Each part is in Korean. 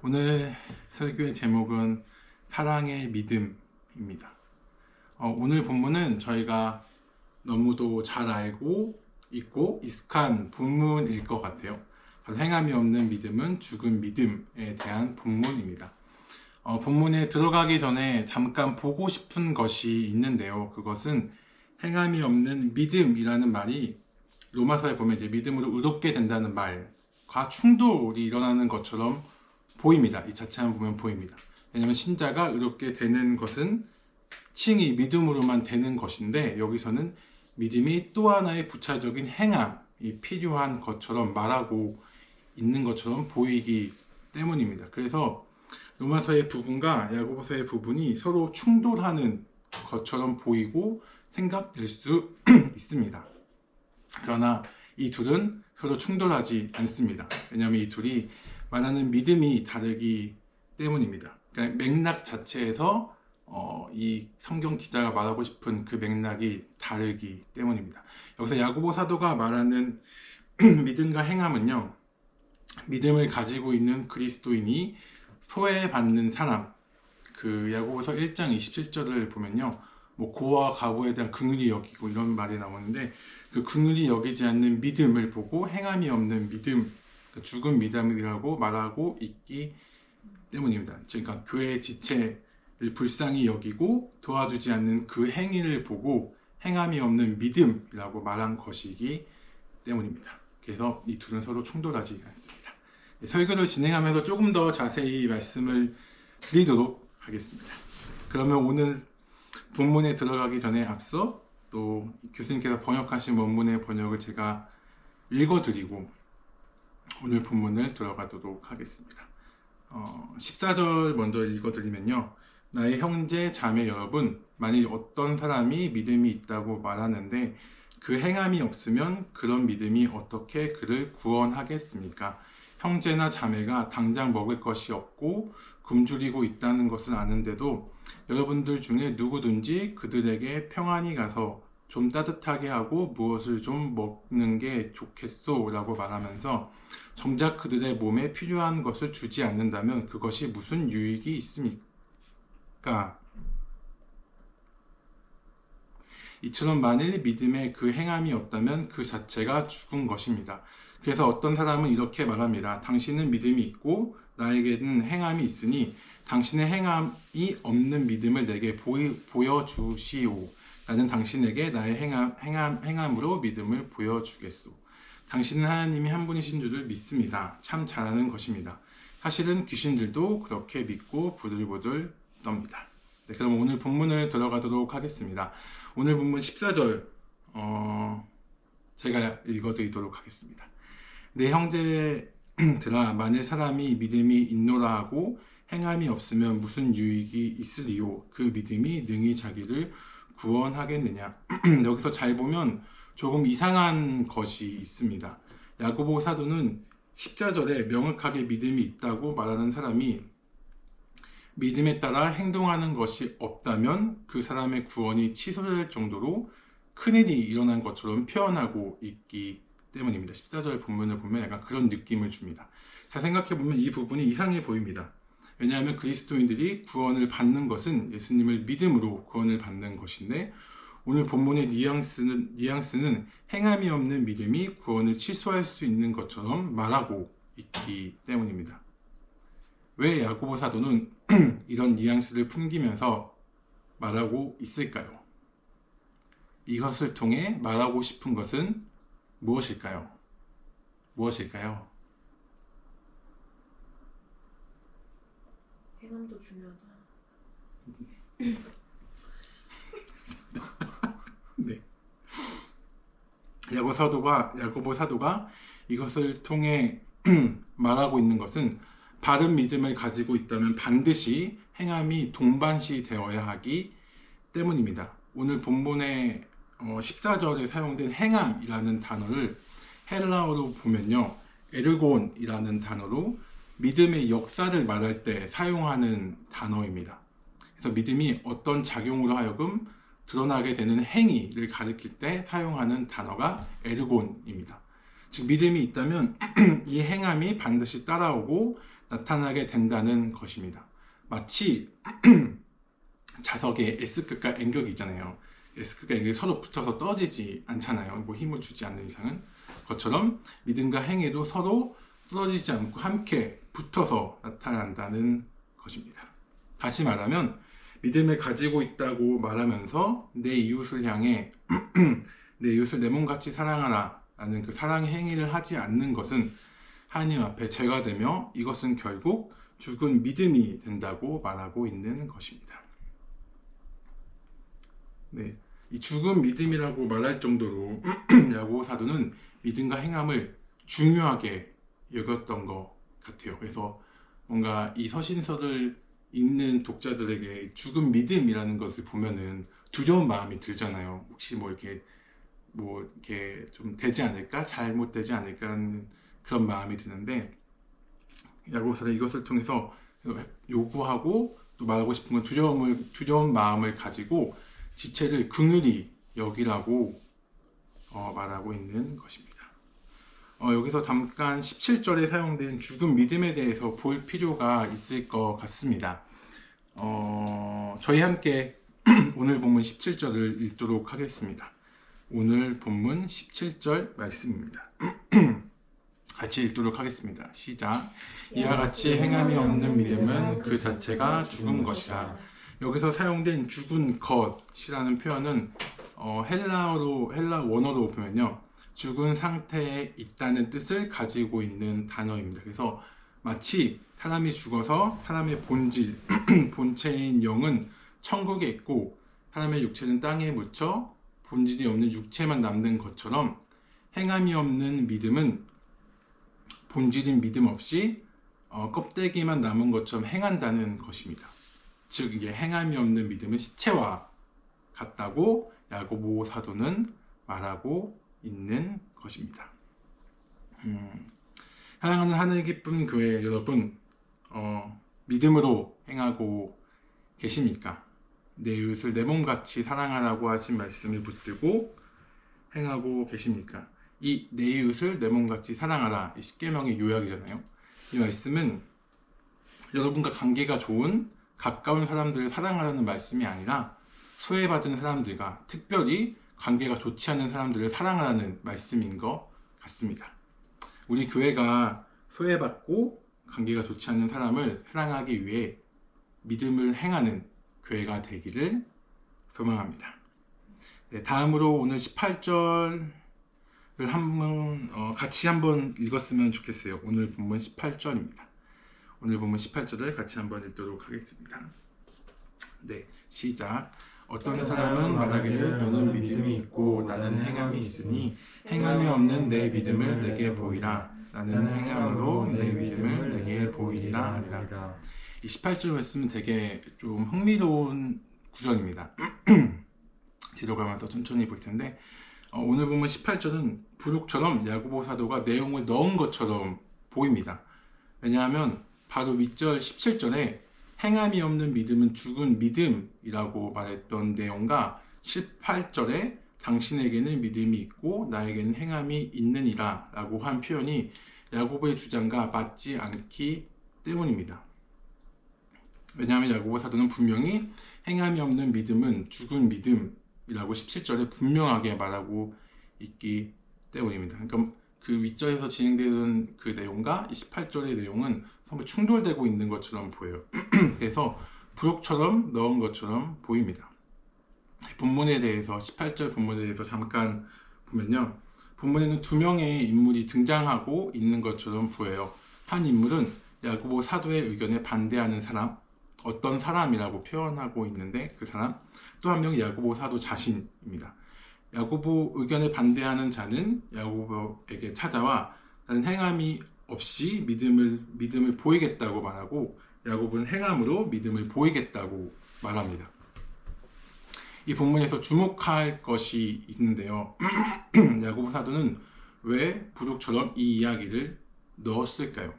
오늘 설교의 제목은 사랑의 믿음입니다. 오늘 본문은 저희가 너무도 잘 알고 있고 익숙한 본문일 것 같아요. 바로 행함이 없는 믿음은 죽은 믿음에 대한 본문입니다. 본문에 들어가기 전에 잠깐 보고 싶은 것이 있는데요. 그것은 행함이 없는 믿음이라는 말이 로마서에 보면 이제 믿음으로 의롭게 된다는 말과 충돌이 일어나는 것처럼 보입니다. 이 자체만 보면 보입니다. 왜냐하면 신자가 의롭게 되는 것은 칭이 믿음으로만 되는 것인데, 여기서는 믿음이 또 하나의 부차적인 행함이 필요한 것처럼 말하고 있는 것처럼 보이기 때문입니다. 그래서 로마서의 부분과 야고보서의 부분이 서로 충돌하는 것처럼 보이고 생각될 수 있습니다. 그러나 이 둘은 서로 충돌하지 않습니다. 왜냐하면 이 둘이 말하는 믿음이 다르기 때문입니다. 그러니까 맥락 자체에서 이 성경 기자가 말하고 싶은 그 맥락이 다르기 때문입니다. 여기서 야고보 사도가 말하는 믿음과 행함은요, 믿음을 가지고 있는 그리스도인이 소외받는 사람, 그 야고보서 1장 27절을 보면요, 뭐 고와 가부에 대한 긍휼히 여기고 이런 말이 나오는데, 그 긍휼히 여기지 않는 믿음을 보고 행함이 없는 믿음, 죽은 믿음이라고 말하고 있기 때문입니다. 그러니까 교회의 지체를 불쌍히 여기고 도와주지 않는 그 행위를 보고 행함이 없는 믿음이라고 말한 것이기 때문입니다. 그래서 이 둘은 서로 충돌하지 않습니다. 설교를 진행하면서 조금 더 자세히 말씀을 드리도록 하겠습니다. 그러면 오늘 본문에 들어가기 전에 앞서 또 교수님께서 번역하신 원문의 번역을 제가 읽어드리고 오늘 본문을 들어가도록 하겠습니다. 14절 먼저 읽어드리면요, 나의 형제 자매 여러분, 만일 어떤 사람이 믿음이 있다고 말하는데 그 행함이 없으면 그런 믿음이 어떻게 그를 구원하겠습니까? 형제나 자매가 당장 먹을 것이 없고 굶주리고 있다는 것을 아는데도 여러분들 중에 누구든지 그들에게 평안히 가서 좀 따뜻하게 하고 무엇을 좀 먹는 게 좋겠소 라고 말하면서 정작 그들의 몸에 필요한 것을 주지 않는다면 그것이 무슨 유익이 있습니까? 이처럼 만일 믿음에 그 행함이 없다면 그 자체가 죽은 것입니다. 그래서 어떤 사람은 이렇게 말합니다. 당신은 믿음이 있고 나에게는 행함이 있으니 당신의 행함이 없는 믿음을 내게 보여주시오. 나는 당신에게 나의 행함으로 믿음을 보여주겠소. 당신은 하나님이 한 분이신 줄을 믿습니다. 참 잘하는 것입니다. 사실은 귀신들도 그렇게 믿고 부들부들 떱니다. 네, 그럼 오늘 본문을 들어가도록 하겠습니다. 오늘 본문 14절 제가 읽어드리도록 하겠습니다. 내 형제들아, 만일 사람이 믿음이 있노라 하고 행함이 없으면 무슨 유익이 있으리요? 그 믿음이 능히 자기를 구원하겠느냐? 여기서 잘 보면 조금 이상한 것이 있습니다. 야고보 사도는 14절에 명확하게 믿음이 있다고 말하는 사람이 믿음에 따라 행동하는 것이 없다면 그 사람의 구원이 취소될 정도로 큰일이 일어난 것처럼 표현하고 있기 때문입니다. 14절 본문을 보면 약간 그런 느낌을 줍니다. 잘 생각해보면 이 부분이 이상해 보입니다. 왜냐하면 그리스도인들이 구원을 받는 것은 예수님을 믿음으로 구원을 받는 것인데, 오늘 본문의 뉘앙스는 행함이 없는 믿음이 구원을 취소할 수 있는 것처럼 말하고 있기 때문입니다. 왜 야고보 사도는 이런 뉘앙스를 풍기면서 말하고 있을까요? 이것을 통해 말하고 싶은 것은 무엇일까요? 무엇일까요? 행함도 중요하다. 네. 야고보 사도가 이것을 통해 말하고 있는 것은 바른 믿음을 가지고 있다면 반드시 행함이 동반시 되어야 하기 때문입니다. 오늘 본문의 14절에 사용된 행함이라는 단어를 헬라어로 보면요, 에르곤이라는 단어로 믿음의 역사를 말할 때 사용하는 단어입니다. 그래서 믿음이 어떤 작용으로 하여금 드러나게 되는 행위를 가리킬 때 사용하는 단어가 에르곤입니다. 즉 믿음이 있다면 이 행함이 반드시 따라오고 나타나게 된다는 것입니다. 마치 자석에 S극과 N극이 있잖아요. S극과 N극이 서로 붙어서 떨어지지 않잖아요. 뭐 힘을 주지 않는 이상은. 것처럼 믿음과 행위도 서로 떨어지지 않고 함께 붙어서 나타난다는 것입니다. 다시 말하면 믿음을 가지고 있다고 말하면서 내 이웃을 향해 내 이웃을 내 몸같이 사랑하라 라는 그 사랑의 행위를 하지 않는 것은 하나님 앞에 죄가 되며 이것은 결국 죽은 믿음이 된다고 말하고 있는 것입니다. 네, 이 죽은 믿음이라고 말할 정도로 야고보 사도는 믿음과 행함을 중요하게 여겼던 것 같아요. 그래서 뭔가 이 서신서를 읽는 독자들에게 죽은 믿음이라는 것을 보면은 두려운 마음이 들잖아요. 혹시 뭐 이렇게 좀 되지 않을까? 잘못되지 않을까? 하는 그런 마음이 드는데, 야고보서는 이것을 통해서 요구하고 또 말하고 싶은 건 두려운 마음을 가지고 지체를 긍휼히 여기라고 말하고 있는 것입니다. 여기서 잠깐 17절에 사용된 죽은 믿음에 대해서 볼 필요가 있을 것 같습니다. 저희 함께 오늘 본문 17절을 읽도록 하겠습니다. 오늘 본문 17절 말씀입니다. 같이 읽도록 하겠습니다. 시작. 이와 같이 행함이 없는 믿음은 그 자체가 죽은 것이라. 여기서 사용된 죽은 것이라는 표현은 헬라 원어로 보면요, 죽은 상태에 있다는 뜻을 가지고 있는 단어입니다. 그래서 마치 사람이 죽어서 사람의 본질, 본체인 영은 천국에 있고 사람의 육체는 땅에 묻혀 본질이 없는 육체만 남는 것처럼, 행함이 없는 믿음은 본질인 믿음 없이 껍데기만 남은 것처럼 행한다는 것입니다. 즉 이게 행함이 없는 믿음은 시체와 같다고 야고보 사도는 말하고 있는 것입니다. 사랑하는 하늘 깊은 교회 여러분, 믿음으로 행하고 계십니까? 내 이웃을 내 몸같이 사랑하라고 하신 말씀을 붙들고 행하고 계십니까? 이 내 이웃을 내 몸같이 사랑하라, 이 십계명의 요약이잖아요. 이 말씀은 여러분과 관계가 좋은 가까운 사람들을 사랑하라는 말씀이 아니라 소외받은 사람들과 특별히 관계가 좋지 않은 사람들을 사랑하라는 말씀인 것 같습니다. 우리 교회가 소외받고 관계가 좋지 않는 사람을 사랑하기 위해 믿음을 행하는 교회가 되기를 소망합니다. 네, 다음으로 오늘 18절을 같이 한번 읽었으면 좋겠어요. 오늘 본문 18절입니다. 오늘 본문 18절을 같이 한번 읽도록 하겠습니다. 네, 시작. 어떤 사람은 말하기를 너는 믿음이 있고 나는 행함이 있으니 행함이 없는 내 믿음을 내게 보이라. 나는 행함으로 내 믿음을 내게 보이리라 하리라. 이 18절 말씀은 되게 좀 흥미로운 구절입니다. 뒤로 가면서 천천히 볼 텐데, 오늘 보면 18절은 부록처럼 야고보 사도가 내용을 넣은 것처럼 보입니다. 왜냐하면 바로 윗절 17절에 행함이 없는 믿음은 죽은 믿음이라고 말했던 내용과 18절에 당신에게는 믿음이 있고 나에게는 행함이 있느니라 라고 한 표현이 야고보의 주장과 맞지 않기 때문입니다. 왜냐하면 야고보 사도는 분명히 행함이 없는 믿음은 죽은 믿음이라고 17절에 분명하게 말하고 있기 때문입니다. 그러니까 그 윗절에서 진행되는 그 내용과 18절의 내용은 서로 충돌되고 있는 것처럼 보여요. 그래서 부록처럼 넣은 것처럼 보입니다. 본문에 대해서 18절 본문에 대해서 잠깐 보면요, 본문에는 두 명의 인물이 등장하고 있는 것처럼 보여요. 한 인물은 야고보 사도의 의견에 반대하는 사람, 어떤 사람이라고 표현하고 있는데 그 사람, 또 한 명이 야고보 사도 자신입니다. 야고보 의견에 반대하는 자는 야고보에게 찾아와 나는 행함이 없이 믿음을 보이겠다고 말하고, 야고보는 행함으로 믿음을 보이겠다고 말합니다. 이 본문에서 주목할 것이 있는데요. 야고보 사도는 왜 부록처럼 이 이야기를 넣었을까요?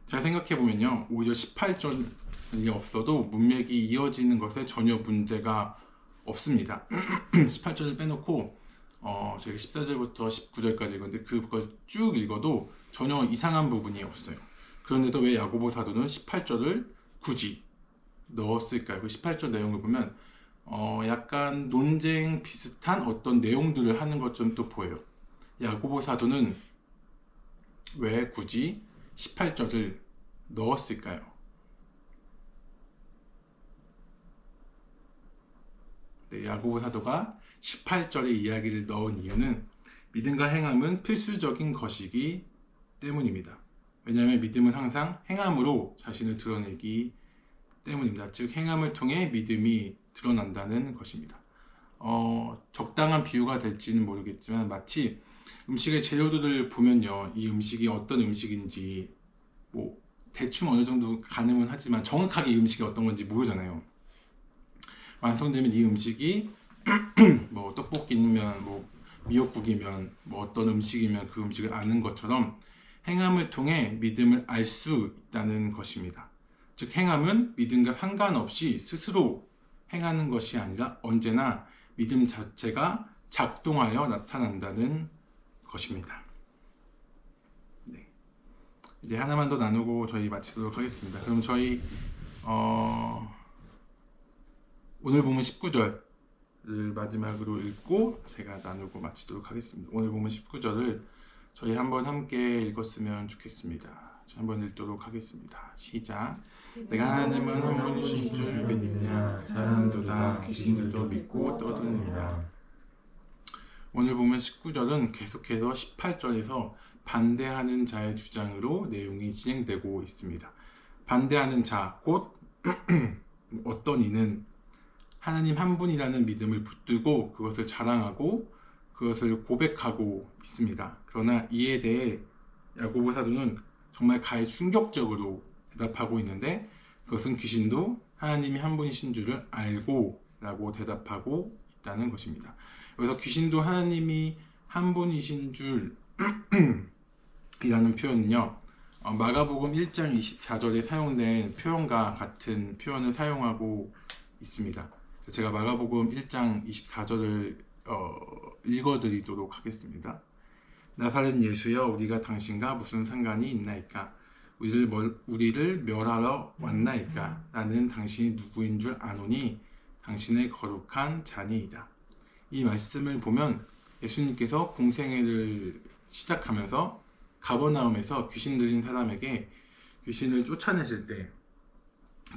잘 생각해보면요, 오히려 18절이 없어도 문맥이 이어지는 것에 전혀 문제가 없습니다. 18절을 빼놓고 저희가 14절부터 19절까지 읽었는데 그걸 쭉 읽어도 전혀 이상한 부분이 없어요. 그런데도 왜 야고보 사도는 18절을 굳이 넣었을까요? 그 18절 내용을 보면 약간 논쟁 비슷한 어떤 내용들을 하는 것처럼 또 보여요. 야고보 사도는 왜 굳이 18절을 넣었을까요? 네, 야고보 사도가 18절의 이야기를 넣은 이유는 믿음과 행함은 필수적인 것이기 때문입니다. 왜냐하면 믿음은 항상 행함으로 자신을 드러내기 때문입니다. 즉 행함을 통해 믿음이 드러난다는 것입니다. 적당한 비유가 될지는 모르겠지만 마치 음식의 재료들을 보면요, 이 음식이 어떤 음식인지 뭐 대충 어느 정도 가늠은 하지만 정확하게 이 음식이 어떤 건지 모르잖아요. 완성되면 이 음식이 뭐 떡볶이면 뭐 미역국이면 뭐 어떤 음식이면 그 음식을 아는 것처럼 행함을 통해 믿음을 알 수 있다는 것입니다. 즉 행함은 믿음과 상관없이 스스로 행하는 것이 아니라 언제나 믿음 자체가 작동하여 나타난다는 것입니다. 네. 이제 하나만 더 나누고 저희 마치도록 하겠습니다. 그럼 저희 오늘 보면 19절을 마지막으로 읽고 제가 나누고 마치도록 하겠습니다. 오늘 보면 19절을 저희 한번 함께 읽었으면 좋겠습니다. 한번 읽도록 하겠습니다. 시작. 내가 하나님은 한 분이신 줄 믿느냐? 자란도다 귀신들도 믿고 떠드느니라. 오늘 보면 19절은 계속해서 18절에서 반대하는 자의 주장으로 내용이 진행되고 있습니다. 반대하는 자, 곧 어떤 이는 하나님 한 분이라는 믿음을 붙들고 그것을 자랑하고 그것을 고백하고 있습니다. 그러나 이에 대해 야고보 사도는 정말 가히 충격적으로 대답하고 있는데 그것은 귀신도 하나님이 한 분이신 줄을 알고 라고 대답하고 있다는 것입니다. 여기서 귀신도 하나님이 한 분이신 줄 이라는 표현은요, 마가복음 1장 24절에 사용된 표현과 같은 표현을 사용하고 있습니다. 제가 마가복음 1장 24절을 읽어드리도록 하겠습니다. 나사렛 예수여, 우리가 당신과 무슨 상관이 있나이까? 우리를 멸하러 왔나이까? 나는 당신이 누구인 줄 아노니 당신의 거룩한 자니이다. 이 말씀을 보면 예수님께서 공생애를 시작하면서 가버나움에서 귀신 들린 사람에게 귀신을 쫓아내실 때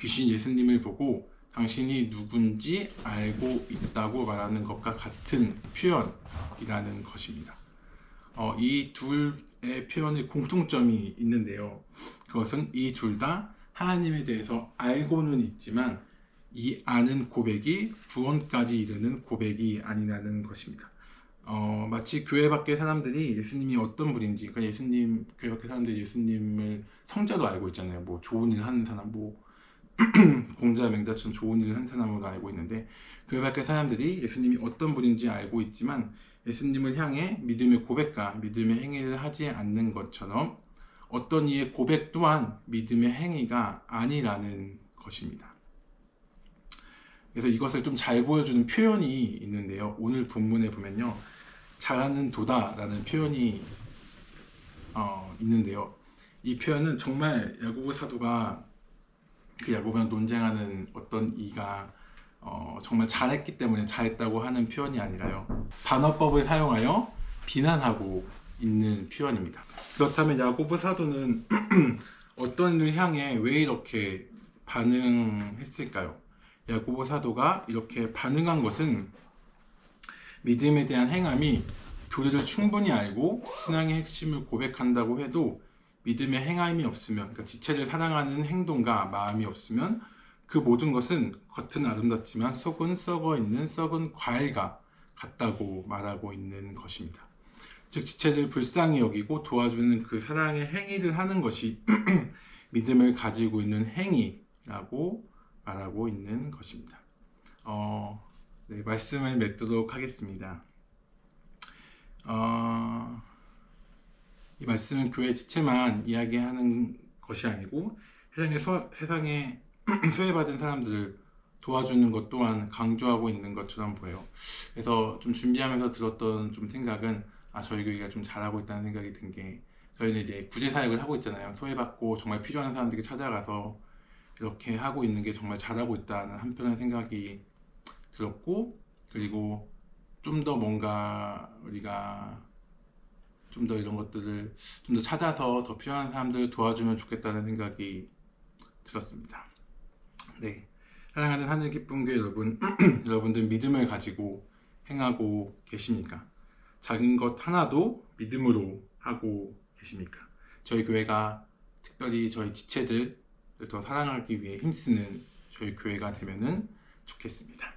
귀신 예수님을 보고 당신이 누군지 알고 있다고 말하는 것과 같은 표현이라는 것입니다. 이 둘의 표현의 공통점이 있는데요. 그것은 이 둘 다 하나님에 대해서 알고는 있지만 이 아는 고백이 구원까지 이르는 고백이 아니라는 것입니다. 마치 교회 밖의 사람들이 예수님이 어떤 분인지, 그러니까 교회 밖의 사람들이 예수님을 성자도 알고 있잖아요. 뭐 좋은 일 하는 사람, 뭐 공자 맹자처럼 좋은 일을 한 사람으로 알고 있는데, 교회 밖의 사람들이 예수님이 어떤 분인지 알고 있지만 예수님을 향해 믿음의 고백과 믿음의 행위를 하지 않는 것처럼 어떤 이의 고백 또한 믿음의 행위가 아니라는 것입니다. 그래서 이것을 좀 잘 보여주는 표현이 있는데요. 오늘 본문에 보면요, 잘하는 도다라는 표현이 있는데요. 이 표현은 정말 야고보 사도가 그 야고보랑 논쟁하는 어떤 이가 정말 잘했기 때문에 잘했다고 하는 표현이 아니라요, 반어법을 사용하여 비난하고 있는 표현입니다. 그렇다면 야고보 사도는 어떤 일을 향해 왜 이렇게 반응했을까요? 야고보 사도가 이렇게 반응한 것은 믿음에 대한 행함이 교리를 충분히 알고 신앙의 핵심을 고백한다고 해도 믿음의 행함이 없으면, 그러니까 지체를 사랑하는 행동과 마음이 없으면 그 모든 것은 겉은 아름답지만 속은 썩어 있는 썩은 과일과 같다고 말하고 있는 것입니다. 즉 지체를 불쌍히 여기고 도와주는 그 사랑의 행위를 하는 것이 믿음을 가지고 있는 행위라고 말하고 있는 것입니다. 네, 말씀을 맺도록 하겠습니다. 이 말씀은 교회 지체만 이야기하는 것이 아니고 세상에 소외받은 사람들을 도와주는 것 또한 강조하고 있는 것처럼 보여요. 그래서 좀 준비하면서 들었던 좀 생각은 저희 교회가 좀 잘하고 있다는 생각이 든 게, 저희는 이제 구제 사역을 하고 있잖아요. 소외받고 정말 필요한 사람들에게 찾아가서 이렇게 하고 있는 게 정말 잘하고 있다는 한편의 생각이 들었고, 그리고 좀 더 뭔가 우리가 좀 더 이런 것들을 좀 더 찾아서 더 필요한 사람들을 도와주면 좋겠다는 생각이 들었습니다. 네, 사랑하는 하늘 기쁨 교회 여러분, 여러분들 믿음을 가지고 행하고 계십니까? 작은 것 하나도 믿음으로 하고 계십니까? 저희 교회가 특별히 저희 지체들을 더 사랑하기 위해 힘쓰는 저희 교회가 되면은 좋겠습니다.